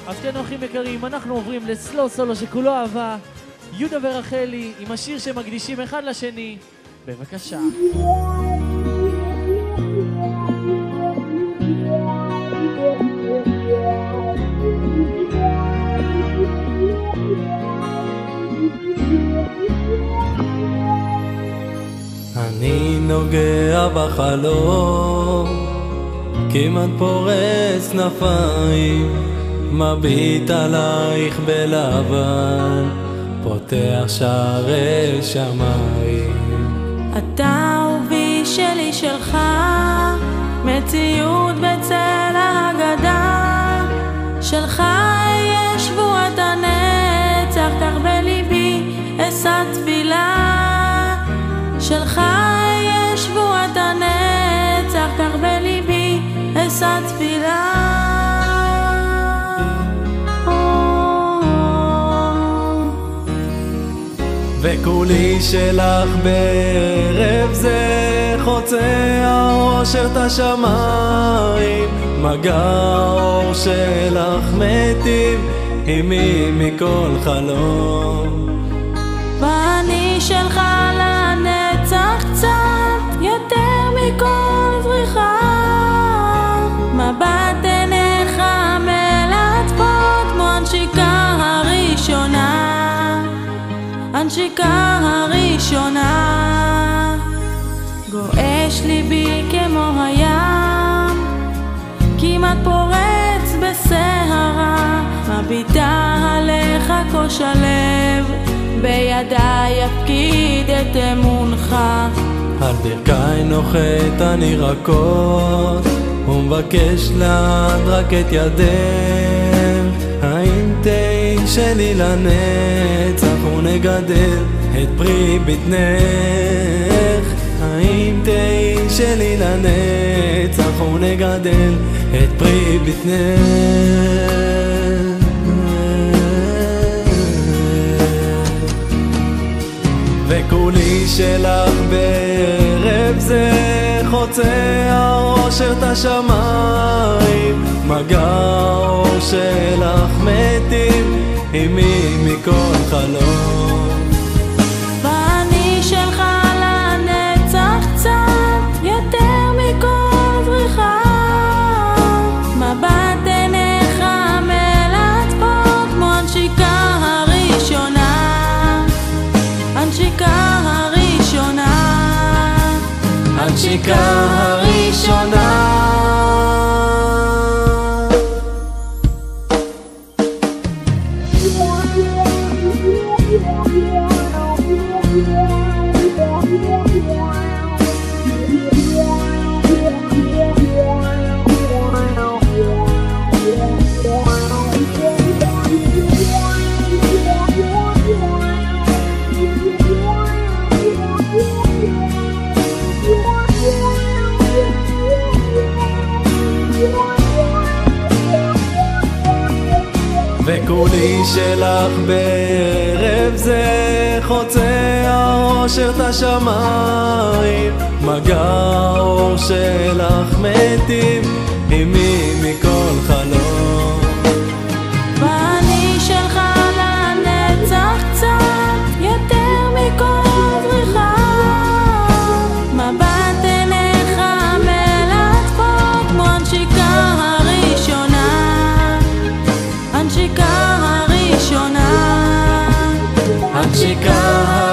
אז כן אורחים יקרים, אנחנו עוברים לסלו סולו שכולו אהבה, יהודה ורחלי עם השיר שמקדישים אחד לשני. בבקשה. אני נוגע בחלום, כמעט פורס כנפיים, מביט עלייך בלבן, פותח שערי שמיים. אתה אהובי שלי שלך, מציאות בצל ההגדה, שלך יהיה שבועת הנצח, כך בליבי אשא תפילה. שלך יהיה שבועת הנצח, כך בליבי אשא תפילה. וכולי שלך בערב זה, חוצה האושר את השמיים, מגע האור שלך מיטיב עימי מכל חלום. ואני שלך לנצח קצת יותר מכל זריחה, מבט עיניך מלטפות כמו הנשיקה הראשונה, הנשיקה הראשונה. גועש ליבי כמו הים, כמעט פורץ בסערה, מביטה עליך כה שלב, בידיי אפקיד את אמונך. על ברכי נוחת אני רכות, ומבקש לאט רק את ידך. האם תהי שלי לנצח ונגדל את פרי בטנך? האם תהי שלי לנצח ונגדל את פרי בטנך? וכולי שלך בערב זה, חוצה האושר את השמיים, מגע האור שלך מיטיב עימי מכל חלום. ואני שלך לנצח קצת יותר מכל זריחה, מבט עיניך מלטפות כמו הנשיקה הראשונה, הנשיקה הראשונה, הנשיקה הראשונה. וכולי שלך בערב זה, חוצה האושר את השמיים, מגע האור שלך מיטיב עימי מכל חלום. ואני שלך לנצח קצת יותר מכל זריחה, מבט עיניך מלטפות כמו הנשיקה הראשונה, הנשיקה הראשונה, הנשיקה